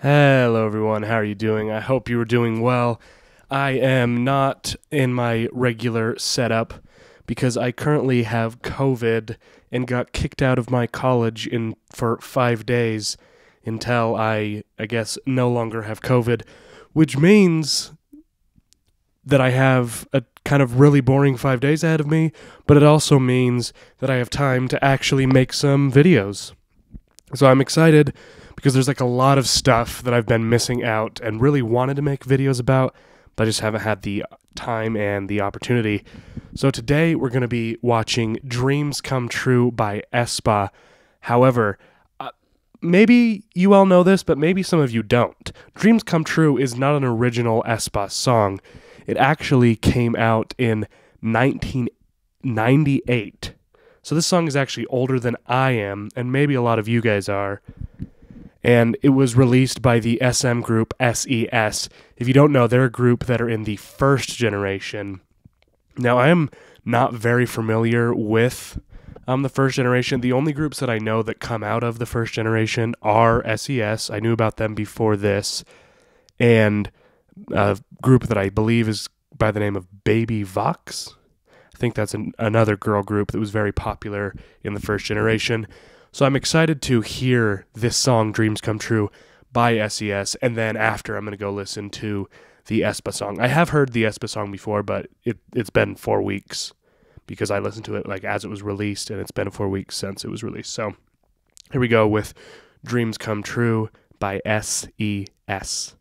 Hello everyone, how are you doing? I hope you are doing well. I am not in my regular setup because I currently have COVID and got kicked out of my college for 5 days until I guess no longer have COVID, which means that I have a kind of really boring 5 days ahead of me, but it also means that I have time to actually make some videos. So I'm excited because there's like a lot of stuff that I've been missing out and really wanted to make videos about, but I just haven't had the time and the opportunity. So today we're going to be watching Dreams Come True by aespa. However, maybe you all know this, but maybe some of you don't. Dreams Come True is not an original aespa song. It actually came out in 1998. So this song is actually older than I am, and maybe a lot of you guys are. And it was released by the SM group S.E.S. If you don't know, they're a group that are in the first generation. Now, I am not very familiar with the first generation. The only groups that I know that come out of the first generation are S.E.S. I knew about them before this. And a group that I believe is by the name of Baby Vox. I think that's another girl group that was very popular in the first generation. So I'm excited to hear this song, Dreams Come True, by S.E.S., and then after I'm going to go listen to the aespa song. I have heard the aespa song before, but it's been 4 weeks because I listened to it like as it was released, and it's been 4 weeks since it was released. So here we go with Dreams Come True by S.E.S.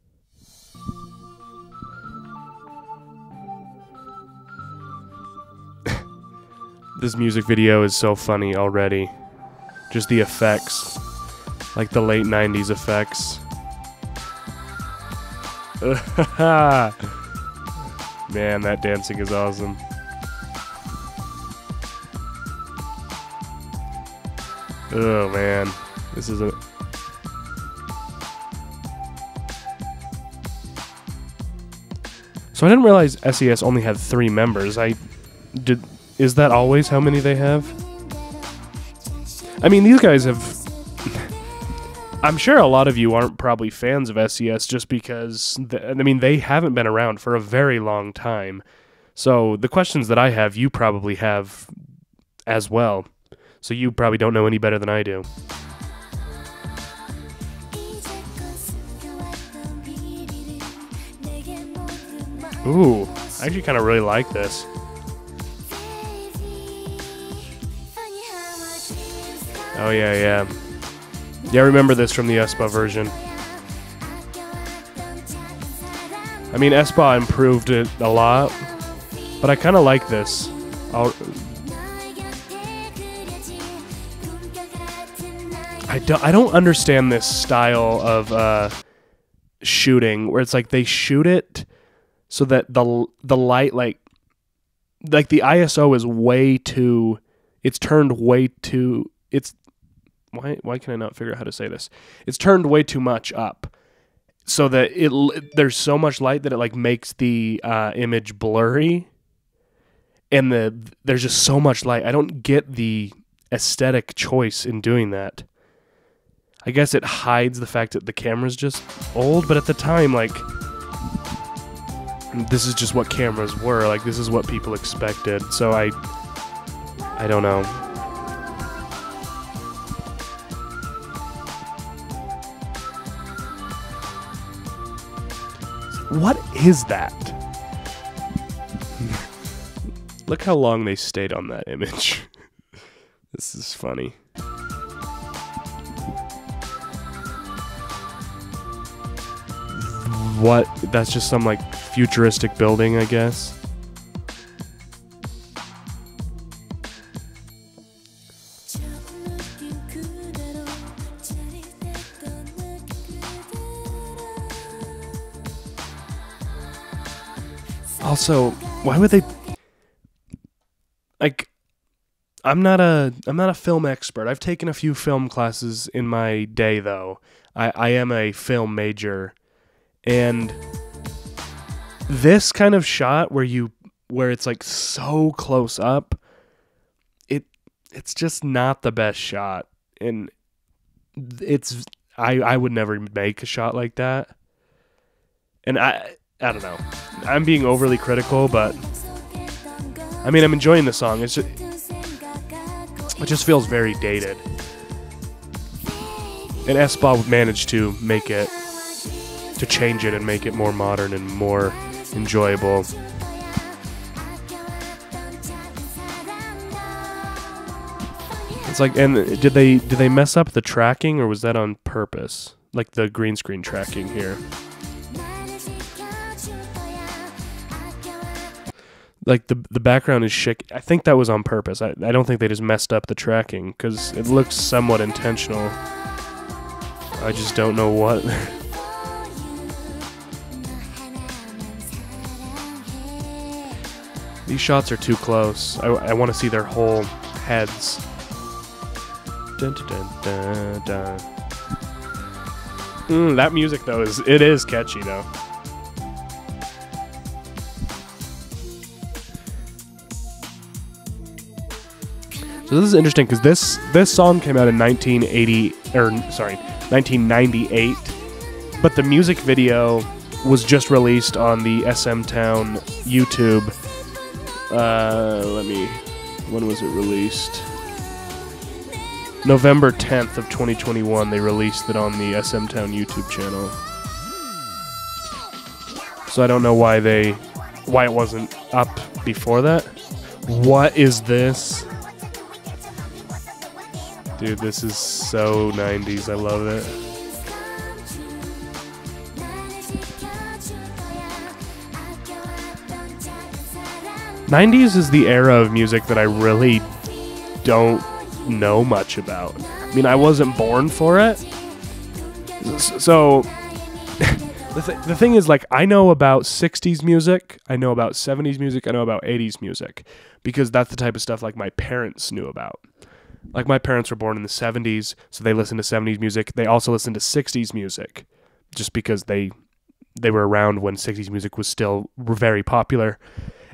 This music video is so funny already. Just the effects, like the late 90s effects. Man, that dancing is awesome. Oh man, this is a... So I didn't realize S.E.S. only had 3 members. Is that always how many they have? I mean, these guys have... I'm sure a lot of you aren't probably fans of S.E.S. just because, they haven't been around for a very long time. So the questions that I have, you probably have as well. So you probably don't know any better than I do. Ooh, I actually kind of really like this. Oh, yeah. Yeah, I remember this from the aespa version. I mean, aespa improved it a lot, but I kind of like this. I don't understand this style of shooting, where it's like they shoot it so that the light, like the ISO is way too... It's turned way too... Why can I not figure out how to say this? It's turned way too much up, so that there's so much light that it like makes the image blurry, and there's just so much light. I don't get the aesthetic choice in doing that. I guess it hides the fact that the camera's just old, but at the time, like, this is just what cameras were. Like, this is what people expected. So I don't know. What is that? Look how long they stayed on that image. This is funny. What? That's just some like futuristic building, I guess. Also, why would they... Like, I'm not a film expert. I've taken a few film classes in my day, though. I am a film major, and this kind of shot where it's like so close up, it's just not the best shot, and it's I would never make a shot like that. And I don't know. I'm being overly critical, but I mean, I'm enjoying the song. It just feels very dated. And aespa managed to make it, to change it and make it more modern and more enjoyable. It's like, and did they mess up the tracking, or was that on purpose? Like the green screen tracking here. Like the background is shaky. I think that was on purpose. I don't think they just messed up the tracking, because it looks somewhat intentional. I just don't know what. These shots are too close. I want to see their whole heads. Dun, dun, dun, dun, dun. That music though is catchy though. So this is interesting because this song came out in 1998, but the music video was just released on the SM Town YouTube. When was it released? November 10th of 2021, they released it on the SM Town YouTube channel. So I don't know why it wasn't up before that. What is this? Dude, this is so 90s. I love it. '90s is the era of music that I really don't know much about. I mean, I wasn't born for it. So the thing is, like, I know about 60s music, I know about 70s music, I know about 80s music, because that's the type of stuff like my parents knew about. Like, my parents were born in the 70s, so they listened to 70s music. They also listened to 60s music, just because they were around when 60s music was still very popular,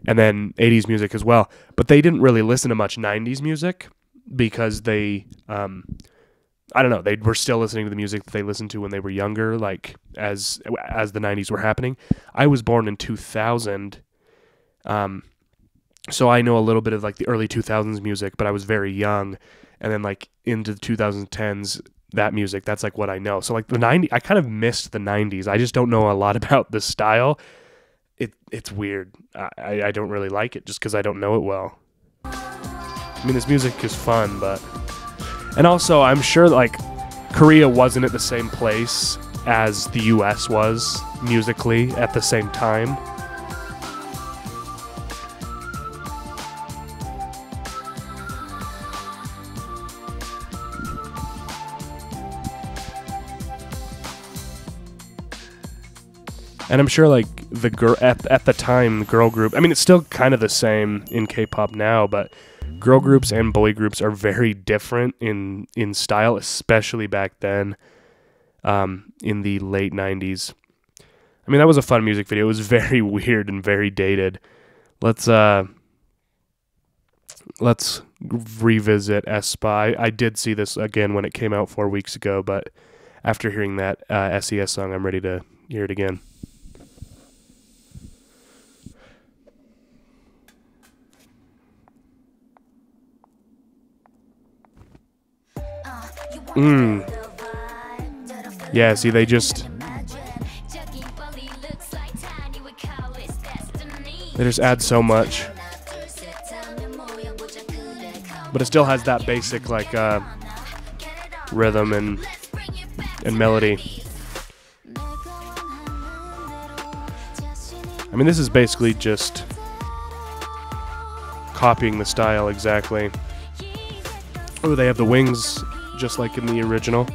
and then 80s music as well. But they didn't really listen to much 90s music, because they, I don't know, they were still listening to the music that they listened to when they were younger, like, as the 90s were happening. I was born in 2000, so I know a little bit of, like, the early 2000s music, but I was very young. And then, like, into the 2010s, that music, that's, like, what I know. So, like, the 90s, I kind of missed the 90s. I just don't know a lot about the style. It's weird. I don't really like it just because I don't know it well. I mean, this music is fun, but... And also, I'm sure, like, Korea wasn't at the same place as the US was musically at the same time. And I'm sure, like, the girl at the time, the girl group, I mean, it's still kind of the same in K-pop now, but girl groups and boy groups are very different in style, especially back then, in the late 90s. I mean, that was a fun music video. It was very weird and very dated. Let's revisit aespa. I did see this again when it came out 4 weeks ago, but after hearing that S.E.S song, I'm ready to hear it again. Yeah, see, they just add so much. But it still has that basic, like, rhythm and melody. I mean, this is basically just copying the style exactly. Oh, they have the wings just like in the original.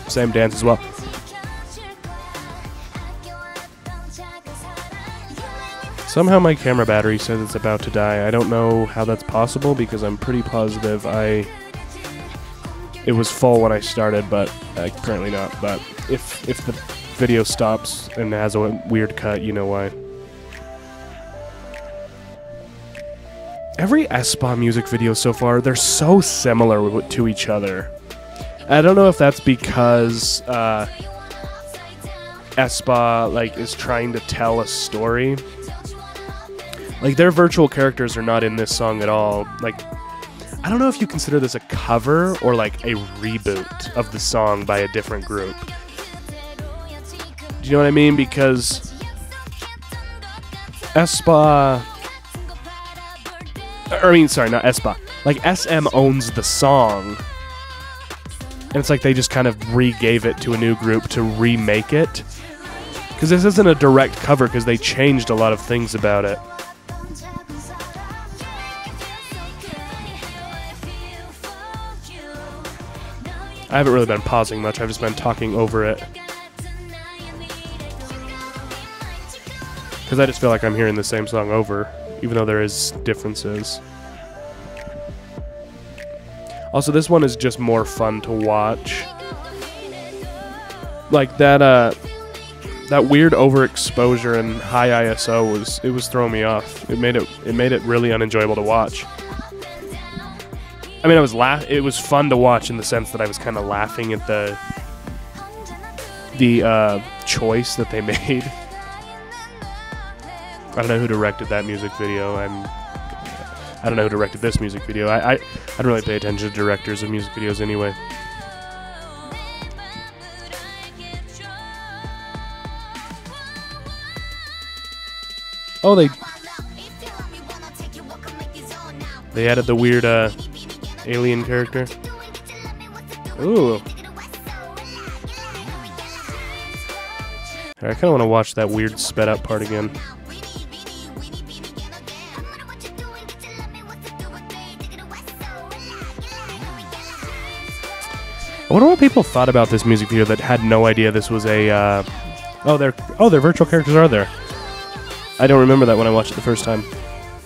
Same dance as well. Somehow my camera battery says it's about to die. I don't know how that's possible because I'm pretty positive it was full when I started, but apparently not. But if the video stops and has a weird cut, you know why. Every aespa music video so far, they're so similar to each other. I don't know if that's because aespa like is trying to tell a story. Like, their virtual characters are not in this song at all. Like, I don't know if you consider this a cover or like a reboot of the song by a different group. Do you know what I mean? Because aespa... I mean, sorry, not aespa. Like, SM owns the song. And it's like they just kind of re-gave it to a new group to remake it. Because this isn't a direct cover, because they changed a lot of things about it. I haven't really been pausing much, I've just been talking over it. Because I just feel like I'm hearing the same song over, even though there is differences. Also, this one is just more fun to watch. Like, that weird overexposure and high ISO was throwing me off. It made it really unenjoyable to watch. I mean, it was fun to watch in the sense that I was kind of laughing at the choice that they made. I don't know who directed that music video. I don't know who directed this music video. I don't really pay attention to directors of music videos anyway. Oh, they added the weird alien character. Ooh. I kind of want to watch that weird sped up part again. I wonder what people thought about this music video that had no idea this was a their virtual characters are there. I don't remember that when I watched it the first time.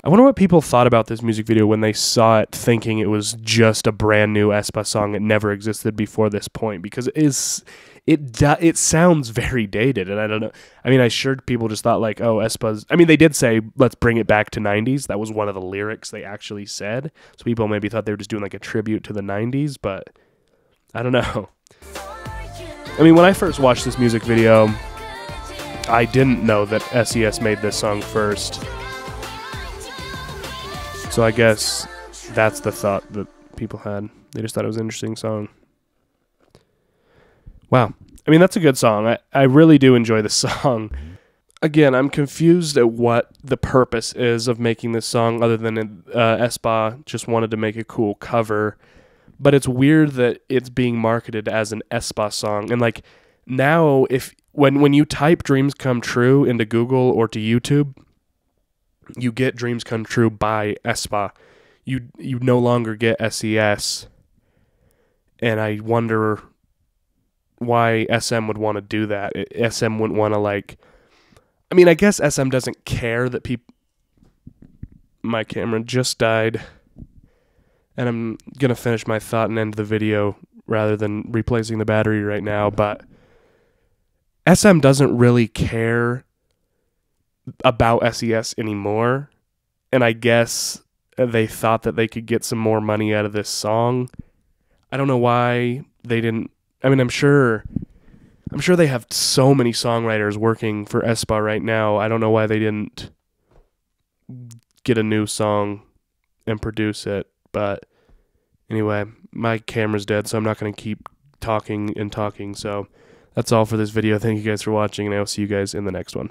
I wonder what people thought about this music video when they saw it, thinking it was just a brand new aespa song that never existed before this point, because it sounds very dated, and I don't know. I mean, I'm sure people just thought like, oh, aespa's... I mean, they did say, let's bring it back to 90s. That was one of the lyrics they actually said. So people maybe thought they were just doing like a tribute to the 90s, but I don't know. I mean, when I first watched this music video, I didn't know that S.E.S made this song first. So I guess that's the thought that people had. They just thought it was an interesting song. Wow. I mean, that's a good song. I really do enjoy the song. Again, I'm confused at what the purpose is of making this song, other than aespa just wanted to make a cool cover. But it's weird that it's being marketed as an aespa song. And like, now, when you type Dreams Come True into Google or to YouTube, you get Dreams Come True by aespa. You no longer get S.E.S. And I wonder why SM would want to do that. SM wouldn't want to, like... I mean, I guess SM doesn't care that people... My camera just died. And I'm going to finish my thought and end the video rather than replacing the battery right now. But SM doesn't really care about S.E.S anymore, and I guess they thought that they could get some more money out of this song. I don't know why they didn't. I mean, I'm sure they have so many songwriters working for aespa right now. I don't know why they didn't get a new song and produce it. But anyway, my camera's dead, so I'm not going to keep talking and talking. So that's all for this video. Thank you guys for watching, and I will see you guys in the next one.